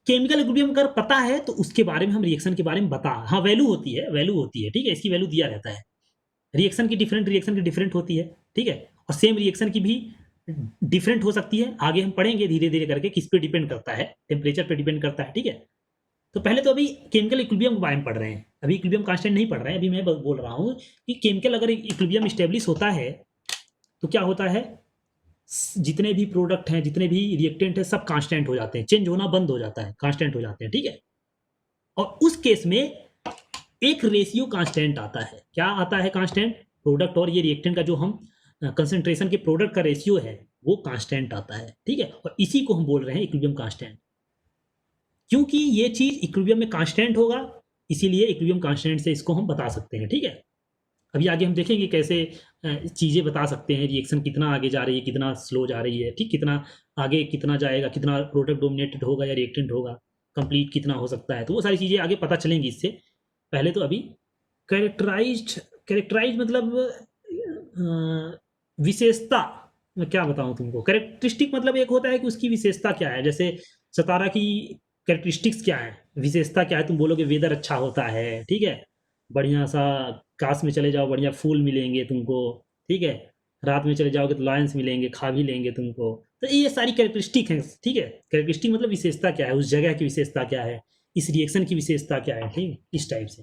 केमिकल इक्विलिब्रियम अगर पता है तो उसके बारे में हम रिएक्शन के बारे में बता, हाँ वैल्यू होती है, वैल्यू होती है, ठीक है, इसकी वैल्यू दिया रहता है। रिएक्शन की डिफरेंट होती है, ठीक है, और सेम रिएक्शन की भी डिफरेंट हो सकती है। आगे हम पढ़ेंगे धीरे धीरे करके किस पे डिपेंड करता है, टेम्परेचर पे डिपेंड करता है, ठीक है। तो पहले तो अभी केमिकल इक्विलिब्रियम के बारे में पढ़ रहे हैं, अभी इक्विलिब्रियम कांस्टेंट नहीं पढ़ रहे हैं। अभी मैं बोल रहा हूँ कि केमिकल अगर इक्विलिब्रियम स्टेब्लिश होता है तो क्या होता है, जितने भी प्रोडक्ट हैं, जितने भी रिएक्टेंट हैं, सब कांस्टेंट हो जाते हैं, चेंज होना बंद हो जाता है, कांस्टेंट हो जाते हैं, ठीक है। और उस केस में एक रेशियो कांस्टेंट आता है। क्या आता है कांस्टेंट? प्रोडक्ट और ये रिएक्टेंट का जो हम कंसंट्रेशन के प्रोडक्ट का रेशियो है वो कांस्टेंट आता है, ठीक है। और इसी को हम बोल रहे हैं इक्विलिब्रियम कांस्टेंट। क्योंकि ये चीज इक्विलिब्रियम में कांस्टेंट होगा, इसीलिए इक्विलिब्रियम कांस्टेंट से इसको हम बता सकते हैं, ठीक है। अभी आगे हम देखेंगे कैसे चीजें बता सकते हैं, रिएक्शन कितना आगे जा रही है, कितना स्लो जा रही है, ठीक, कितना आगे कितना जाएगा, कितना प्रोडक्ट डोमिनेटेड होगा या रिएक्टेंट होगा, कंप्लीट कितना हो सकता है, तो वो सारी चीजें आगे पता चलेंगी इससे। पहले तो अभी कैरेक्टराइज मतलब विशेषता, मैं क्या बताऊं तुमको, कैरेक्टरिस्टिक मतलब एक होता है कि उसकी विशेषता क्या है। जैसे सितारा की कैरेक्टरिस्टिक्स क्या है, विशेषता क्या है, तुम बोलोगे वेदर अच्छा होता है, ठीक है, बढ़िया सा काश में चले जाओ बढ़िया फूल मिलेंगे तुमको, ठीक है, रात में चले जाओगे तो लायंस मिलेंगे, खा भी लेंगे तुमको। तो ये सारी कैरेक्टरिस्टिक हैं, ठीक है। कैरेक्टरिस्टिक मतलब विशेषता क्या है, उस जगह की विशेषता क्या है, इस रिएक्शन की विशेषता क्या है, ठीक है, इस टाइप से।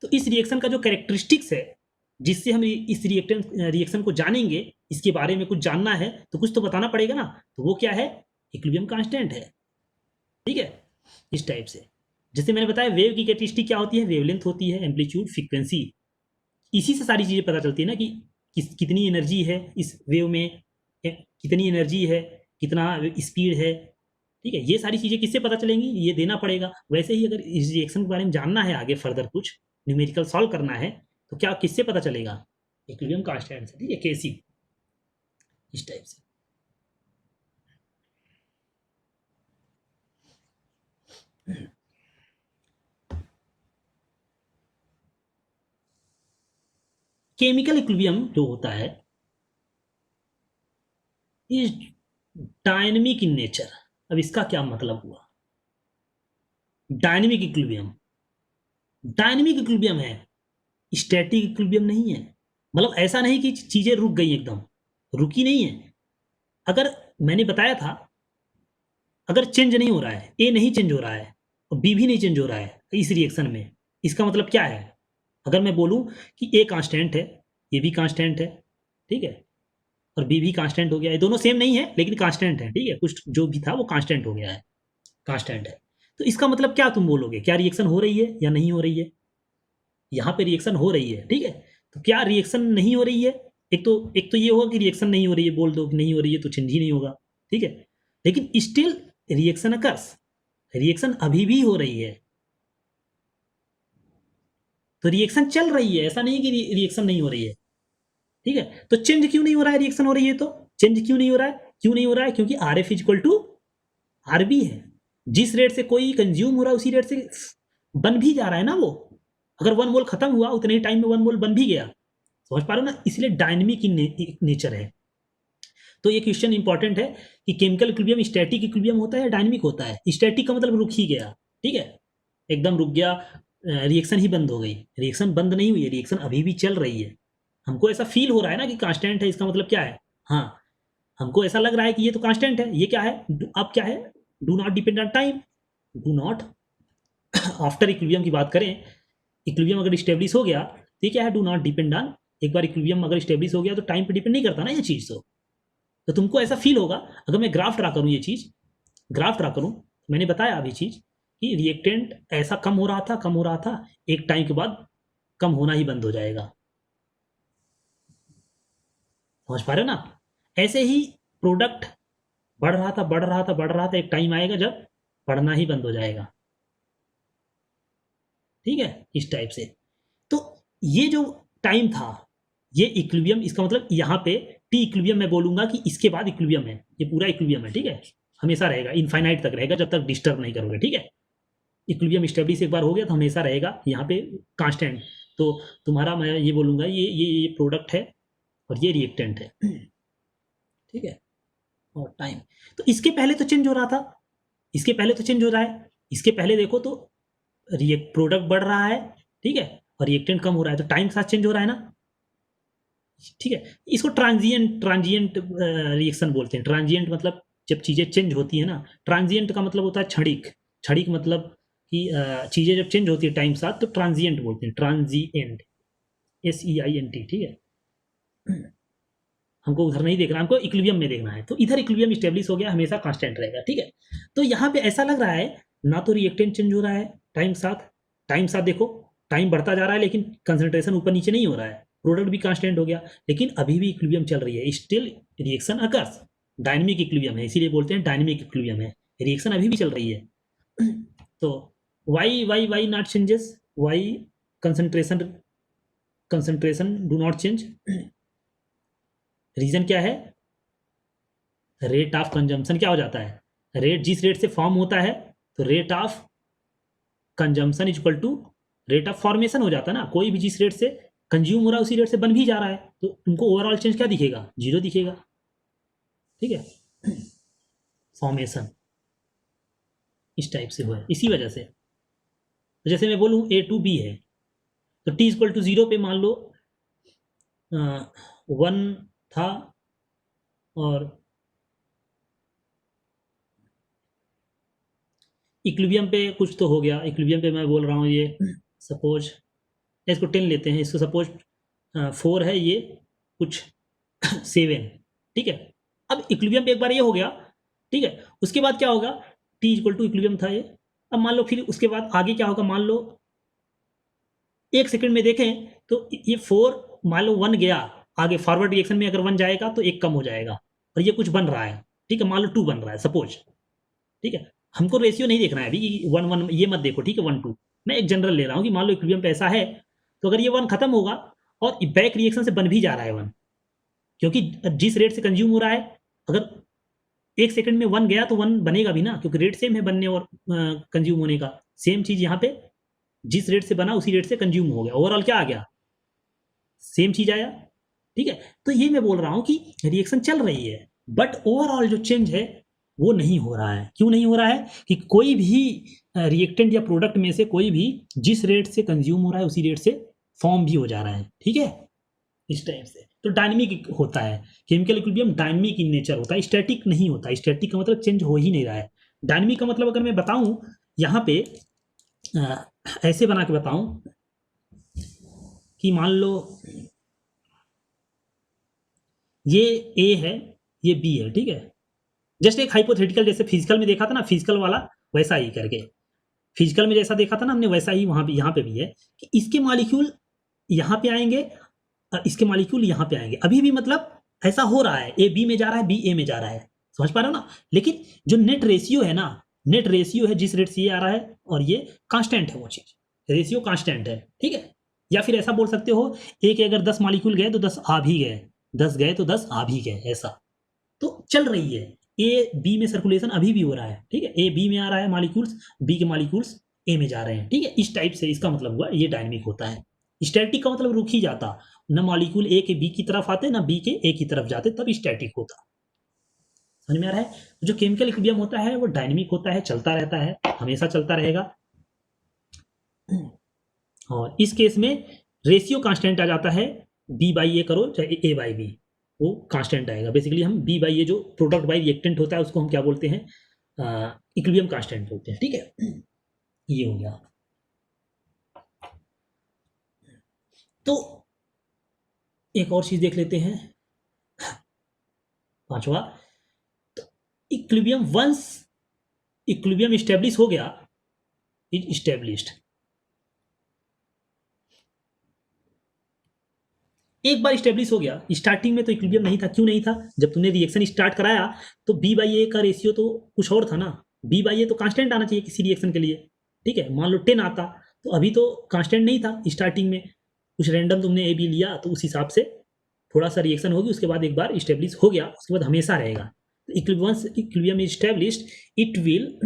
तो इस रिएक्शन का जो कैरेक्टरिस्टिक्स है, जिससे हम इस रिएक्शन को जानेंगे, इसके बारे में कुछ जानना है तो कुछ तो बताना पड़ेगा ना, तो वो क्या है, इक्विलिब्रियम कांस्टेंट है, ठीक है, इस टाइप से। जैसे मैंने बताया वेव की कैरेक्टरिस्टिक क्या होती है, वेवलेंथ होती है, एम्पलीट्यूड, फ्रीक्वेंसी, इसी से सारी चीजें पता चलती है ना कि कितनी एनर्जी है इस वेव में, कितनी एनर्जी है, कितना स्पीड है, ठीक है। ये सारी चीजें किससे पता चलेंगी, ये देना पड़ेगा। वैसे ही अगर इस रिएक्शन के बारे में जानना है आगे फर्दर कुछ न्यूमेरिकल सॉल्व करना है तो क्या किससे पता चलेगा, इक्विलिब्रियम कांस्टेंट से, ठीक है, केसी, इस टाइप से। केमिकल इक्विलिब्रियम जो होता है इज डायनेमिक इन नेचर। अब इसका क्या मतलब हुआ, डायनेमिक इक्विलिब्रियम, डायनेमिक इक्विलिब्रियम है, स्टैटिक इक्विलिब्रियम नहीं है। मतलब ऐसा नहीं कि चीजें रुक गई, एकदम रुकी नहीं है। अगर मैंने बताया था, अगर चेंज नहीं हो रहा है, ए नहीं चेंज हो रहा है और बी भी नहीं चेंज हो रहा है इस रिएक्शन में, इसका मतलब क्या है, अगर मैं बोलूं कि ए कांस्टेंट है, ये भी कांस्टेंट है, ठीक है, और बी भी कांस्टेंट हो गया, ये दोनों सेम नहीं है लेकिन कांस्टेंट है, ठीक है, कुछ जो भी था वो कांस्टेंट हो गया है, कांस्टेंट है। तो इसका मतलब क्या तुम बोलोगे, क्या रिएक्शन हो रही है या नहीं हो रही है? यहाँ पे रिएक्शन हो रही है, ठीक है। तो क्या रिएक्शन नहीं हो रही है, एक तो ये होगा कि रिएक्शन नहीं हो रही है, बोल दो कि नहीं हो रही है तो चेंज ही नहीं होगा, ठीक है। लेकिन स्टिल रिएक्शन अकर्स, रिएक्शन अभी भी हो रही है, तो रिएक्शन चल रही है, ऐसा नहीं कि रिएक्शन नहीं हो रही है, ठीक है। तो चेंज क्यों नहीं हो रहा है, रिएक्शन हो रही है तो चेंज क्यों नहीं हो रहा है, क्यों नहीं हो रहा है, क्योंकि R F equal to R B है। जिस रेट से कोई कंज्यूम हो रहा है उसी रेट से बन भी जा रहा है ना वो। अगर 1 मोल खत्म हुआ उतने ही टाइम में 1 मोल बन भी गया, समझ पा रहे हो ना, इसलिए डायनेमिक इन नेचर है। तो ये क्वेश्चन इंपॉर्टेंट है कि केमिकल इक्विलिब्रियम स्टैटिक इक्विलिब्रियम होता है या डायनेमिक होता है। स्टैटिक का मतलब रुक ही गया, ठीक है, एकदम रुक गया, रिएक्शन ही बंद हो गई, रिएक्शन बंद नहीं हुई है, रिएक्शन अभी भी चल रही है। हमको ऐसा फील हो रहा है ना कि कांस्टेंट है, इसका मतलब क्या है, हाँ, हमको ऐसा लग रहा है कि ये तो कांस्टेंट है, ये क्या है, अब क्या है, do not depend on time, do not after equilibrium की बात करें, इक्विलिब्रियम अगर स्टेब्लिश हो गया तो ये क्या है, डू नॉट डिपेंड ऑन, एक बार इक्विलिब्रियम अगर स्टेब्लिश हो गया तो टाइम पे डिपेंड नहीं करता ना ये चीज। तो तुमको ऐसा फील होगा, अगर मैं ग्राफ ड्रा करूं, ये चीज ग्राफ ड्रा करूं, मैंने बताया अभी चीज कि रिएक्टेंट ऐसा कम हो रहा था, कम हो रहा था, एक टाइम के बाद कम होना ही बंद हो जाएगा, समझ पा रहे हो ना। ऐसे ही प्रोडक्ट बढ़ रहा था, बढ़ रहा था, बढ़ रहा था, एक टाइम आएगा जब बढ़ना ही बंद हो जाएगा, ठीक है, इस टाइप से। तो ये जो टाइम था ये इक्विलिब्रियम, इसका मतलब यहाँ पे टी इक्विलिब्रियम मैं बोलूंगा कि इसके बाद इक्विलिब्रियम है, ये पूरा इक्विलिब्रियम है, ठीक है, हमेशा रहेगा, इनफाइनाइट तक रहेगा जब तक डिस्टर्ब नहीं करोगे, ठीक है। इक्विलिब्रियम स्टेब्लिश एक बार हो गया तो हमेशा रहेगा यहाँ पे कांस्टेंट। तो तुम्हारा मैं ये बोलूंगा ये प्रोडक्ट है और ये रिएक्टेंट है, ठीक है, और टाइम। तो इसके पहले तो चेंज हो रहा था, इसके पहले तो चेंज हो रहा है, इसके पहले देखो तो प्रोडक्ट बढ़ रहा है, ठीक है, और रिएक्टेंट कम हो रहा है, तो टाइम के साथ चेंज हो रहा है ना, ठीक है। इसको ट्रांजिएंट रिएक्शन बोलते हैं। ट्रांजिएंट मतलब जब चीज़ें चेंज होती है ना, ट्रांजिएंट का मतलब होता है क्षणिक। क्षणिक मतलब कि चीज़ें जब चेंज होती है टाइम के साथ तो ट्रांजिएंट बोलते हैं, ट्रांजिएंट, SEINT, ठीक है। हमको उधर नहीं देखना, हमको इक्विलिब्रियम में देखना है। तो इधर इक्विलिब्रियम स्टेब्लिश हो गया, हमेशा कांस्टेंट रहेगा, ठीक है। तो यहाँ पे ऐसा लग रहा है ना तो रिएक्टेंट चेंज हो रहा है टाइम साथ देखो, टाइम बढ़ता जा रहा है लेकिन कंसंट्रेशन ऊपर नीचे नहीं हो रहा है, प्रोडक्ट भी कांस्टेंट हो गया, लेकिन अभी भी इक्विलिब्रियम चल रही है, still reaction occurs. Dynamic equilibrium है, इसीलिए बोलते हैं डायनेमिक इक्विलिब्रियम है, रिएक्शन अभी भी चल रही है। तो why not changes, why concentration do not change. Reason क्या है, रेट ऑफ कंजम्पशन क्या हो जाता है, रेट जिस रेट से फॉर्म होता है तो rate of consumption is equal to rate of formation हो जाता है ना। कोई भी जिस रेट से कंज्यूम हो रहा है उसी रेट से बन भी जा रहा है, तो तुमको ओवरऑल चेंज क्या दिखेगा, जीरो दिखेगा, ठीक है। फॉर्मेशन इस टाइप से हुआ है, इसी वजह से। तो जैसे मैं बोलूँ A to B है, तो T इक्वल टू 0 पे मान लो 1 था और इक्विलिब्रियम पे कुछ तो हो गया, इक्विलिब्रियम पे मैं बोल रहा हूँ ये सपोज इसको 10 लेते हैं, इसको सपोज 4 है, ये कुछ 7, ठीक है। अब इक्विलिब्रियम पे एक बार ये हो गया, ठीक है। उसके बाद क्या होगा, T इक्वल टू इक्विलिब्रियम था ये। अब मान लो फिर उसके बाद आगे क्या होगा, मान लो 1 सेकंड में देखें तो ये 4 मान लो 1 गया, आगे फॉरवर्ड रिएक्शन में अगर 1 जाएगा तो 1 कम हो जाएगा और ये कुछ बन रहा है, ठीक है। मान लो 2 बन रहा है सपोज, ठीक है। हमको रेशियो नहीं देखना है अभी 1 1, ये मत देखो, ठीक है। 1 2 मैं एक जनरल ले रहा हूँ कि मान लो इक्विलिब्रियम पे ऐसा है, तो अगर ये 1 खत्म होगा और बैक रिएक्शन से बन भी जा रहा है 1, क्योंकि जिस रेट से कंज्यूम हो रहा है, अगर 1 सेकंड में 1 गया तो 1 बनेगा भी ना, क्योंकि रेट सेम है बनने और कंज्यूम होने का। सेम चीज यहाँ पे जिस रेट से बना उसी रेट से कंज्यूम हो गया, ओवरऑल क्या आ गया, सेम चीज आया, ठीक है। तो ये मैं बोल रहा हूँ कि रिएक्शन चल रही है बट ओवरऑल जो चेंज है वो नहीं हो रहा है। क्यों नहीं हो रहा है, कि कोई भी रिएक्टेंट या प्रोडक्ट में से कोई भी जिस रेट से कंज्यूम हो रहा है उसी रेट से फॉर्म भी हो जा रहा है, ठीक है, इस टाइप से। तो डायनेमिक होता है, chemical equilibrium dynamic in nature होता है, स्टैटिक नहीं होता। स्टैटिक का मतलब चेंज हो ही नहीं रहा है। डायनेमिक का मतलब अगर मैं बताऊं यहाँ पे ऐसे बना के बताऊं कि मान लो ये A है, ये B है, ठीक है। जस्ट एक हाइपोथेटिकल, जैसे फिजिकल में देखा था ना, फिजिकल वाला वैसा ही करके, फिजिकल में जैसा देखा था ना हमने वैसा ही वहां भी यहाँ पे भी है कि इसके मॉलिक्यूल यहाँ पे आएंगे और इसके मॉलिक्यूल यहाँ पे आएंगे। अभी भी मतलब ऐसा हो रहा है, A B में जा रहा है, B A में जा रहा है, समझ पा रहे हो ना। लेकिन जो नेट रेशियो है ना, नेट रेशियो है जिस रेट से ये आ रहा है और ये कांस्टेंट है, वो चीज रेशियो कांस्टेंट है, ठीक है। या फिर ऐसा बोल सकते हो, ए के अगर 10 मॉलिक्यूल गए तो 10 आ भी गए, 10 गए तो 10 आ भी गए, ऐसा। तो चल रही है, ए बी में सर्कुलेशन अभी भी हो रहा है, ठीक है। ए बी में आ रहा है मॉलिक्यूल्स, बी के मॉलिक्यूल्स ए में जा रहे हैं, ठीक है। इस टाइप से इसका मतलब हुआ ये डायनेमिक होता है। स्टैटिक का मतलब रुक ही जाता, न मॉलिक्यूल ए के बी की तरफ आते ना बी के ए की तरफ जाते, तब स्टैटिक होता। समझ में आ रहा है। जो केमिकल इक्विलिब्रियम होता है वो डायनेमिक होता है, चलता रहता है, हमेशा चलता रहेगा। और इस केस में रेशियो कांस्टेंट आ जाता है, बी बाई ए करो चाहे ए बाई बी, वो कांस्टेंट आएगा। बेसिकली हम बी बाई ए जो प्रोडक्ट बाई रिएक्टेंट होता है उसको हम क्या बोलते हैं, इक्विलिब्रियम कांस्टेंट बोलते हैं, ठीक है। ये हो गया। तो एक और चीज देख लेते हैं, पांचवा। तो इक्विलिब्रियम वंस इक्विलिब्रियम स्टेब्लिश हो गया, इज स्टेब्लिश्ड। एक बार स्टेब्लिश हो गया, स्टार्टिंग में तो इक्विलिब्रियम नहीं था। क्यों नहीं था, जब तुमने रिएक्शन स्टार्ट कराया तो बी बाई ए का रेशियो तो कुछ और था ना, बी बाई ए तो कांस्टेंट आना चाहिए किसी रिएक्शन के लिए, ठीक है। मान लो 10 आता तो अभी तो कांस्टेंट नहीं था स्टार्टिंग में, कुछ रैंडम तुमने ए बी लिया तो उस हिसाब से थोड़ा सा रिएक्शन होगी, उसके बाद एक बार स्टेब्लिश हो गया उसके बाद हमेशा रहेगा। Equilibrium is established, it will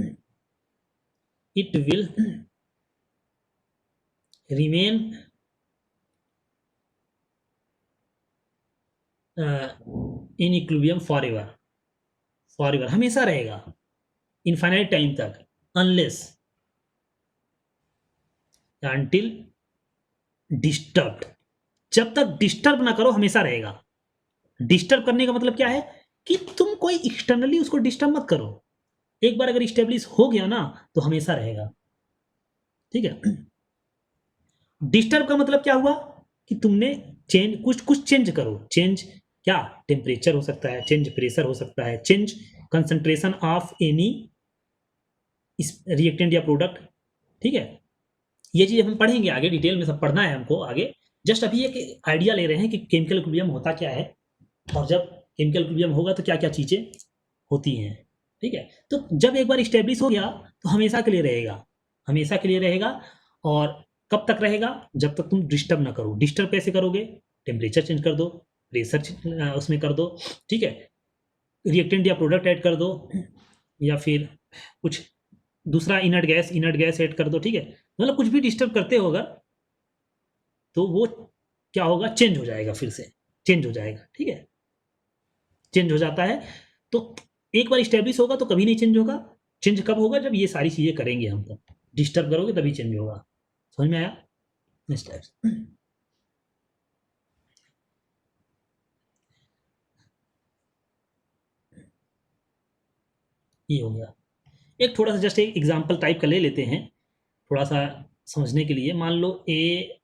remain in equilibrium forever हमेशा रहेगा, इनफाइनाइट टाइम तक, अनलेस until डिस्टर्ब्ड, जब तक डिस्टर्ब ना करो हमेशा रहेगा। डिस्टर्ब करने का मतलब क्या है कि तुम कोई एक्सटर्नली उसको डिस्टर्ब मत करो। एक बार अगर स्टेब्लिश हो गया ना तो हमेशा रहेगा, ठीक है। डिस्टर्ब का मतलब क्या हुआ कि तुमने चेंज, कुछ कुछ चेंज करो। चेंज क्या, टेम्परेचर हो सकता है, चेंज प्रेशर हो सकता है, change concentration of any reactant या प्रोडक्ट, ठीक है। ये चीज हम पढ़ेंगे आगे, डिटेल में सब पढ़ना है हमको आगे। जस्ट अभी एक आइडिया ले रहे हैं कि केमिकल इक्विलिब्रियम होता क्या है, और जब केमिकल इक्विलिब्रियम होगा तो क्या क्या चीजें होती हैं, ठीक है। तो जब एक बार स्टेब्लिश हो गया तो हमेशा के लिए रहेगा, हमेशा के लिए रहेगा। और कब तक रहेगा, जब तक तुम डिस्टर्ब ना करो। डिस्टर्ब कैसे करोगे, टेम्परेचर चेंज कर दो, प्रेशर उसमें कर दो, ठीक है, रिएक्टेंट या प्रोडक्ट ऐड कर दो, या फिर कुछ दूसरा इनर्ट गैस ऐड कर दो, ठीक है। मतलब कुछ भी डिस्टर्ब करते हो अगर, तो वो क्या होगा, चेंज हो जाएगा, फिर से चेंज हो जाएगा, ठीक है, चेंज हो जाता है। तो एक बार स्टेब्लिश होगा तो कभी नहीं चेंज होगा। चेंज कब होगा, जब ये सारी चीजें करेंगे हम, तब डिस्टर्ब करोगे तभी चेंज होगा। समझ में आया? नेक्स्ट टाइप ये हो गया। एक थोड़ा सा जस्ट एक एग्जांपल टाइप का ले लेते हैं थोड़ा सा समझने के लिए। मान लो ए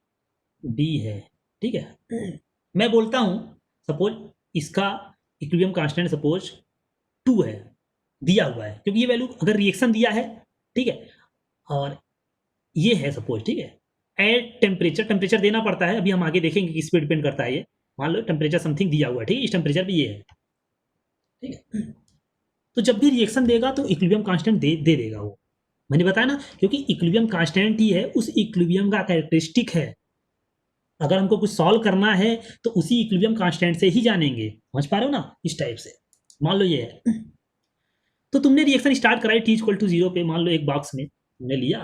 बी है, ठीक है। मैं बोलता हूं सपोज इसका इक्विलिब्रियम कांस्टेंट सपोज 2 है, दिया हुआ है, क्योंकि ये वैल्यू अगर रिएक्शन दिया है, ठीक है, और ये है सपोज, ठीक है। एट टेम्परेचर, टेम्परेचर देना पड़ता है, अभी हम आगे देखेंगे किस पे डिपेंड करता है ये। मान लो टेम्परेचर समथिंग दिया हुआ है, ठीक है, इस टेम्परेचर पे ये है, ठीक है। तो जब भी रिएक्शन देगा तो इक्विलिब्रियम कांस्टेंट दे देगा वो। मैंने बताया ना, क्योंकि इक्विलिब्रियम कांस्टेंट ही है, उस इक्विलिब्रियम का कैरेक्टरिस्टिक है। अगर हमको कुछ सॉल्व करना है तो उसी इक्विलिब्रियम कांस्टेंट से ही जानेंगे। समझ पा रहे हो ना, इस टाइप से। मान लो ये है, तो तुमने रिएक्शन स्टार्ट कराई टी इक्वल टू 0 पे, मान लो एक बॉक्स में तुमने लिया।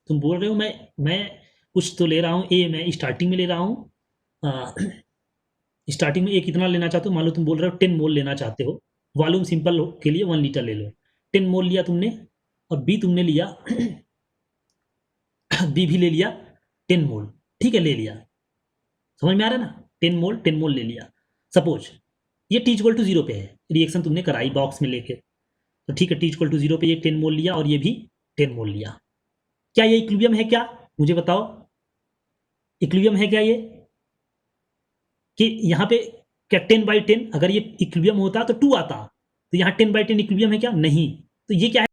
तुम बोल रहे हो मैं कुछ तो ले रहा हूँ, ए मैं स्टार्टिंग में ले रहा हूँ। स्टार्टिंग में ए कितना लेना चाहते हो, मान लो तुम बोल रहे हो 10 मोल लेना चाहते हो। वॉल्यूम सिंपल के लिए 1 लीटर ले लो। 10 मोल लिया तुमने, और बी तुमने लिया बी भी ले लिया 10 मोल, ठीक है, ले लिया। समझ में आ रहा है ना, 10 मोल ले लिया। सपोज ये टी इक्वल टू 0 पे है, रिएक्शन तुमने कराई बॉक्स में लेके, तो ठीक है, टी इक्वल टू 0 पे ये 10 मोल लिया और ये भी 10 मोल लिया। क्या ये इक्विलिब्रियम है क्या, मुझे बताओ, इक्विलिब्रियम है क्या ये, कि यहाँ पे क्या 10/10 अगर ये इक्विलिब्रियम होता तो 2 आता, तो यहाँ 10/10 इक्विलिब्रियम है क्या, नहीं। तो ये क्या है,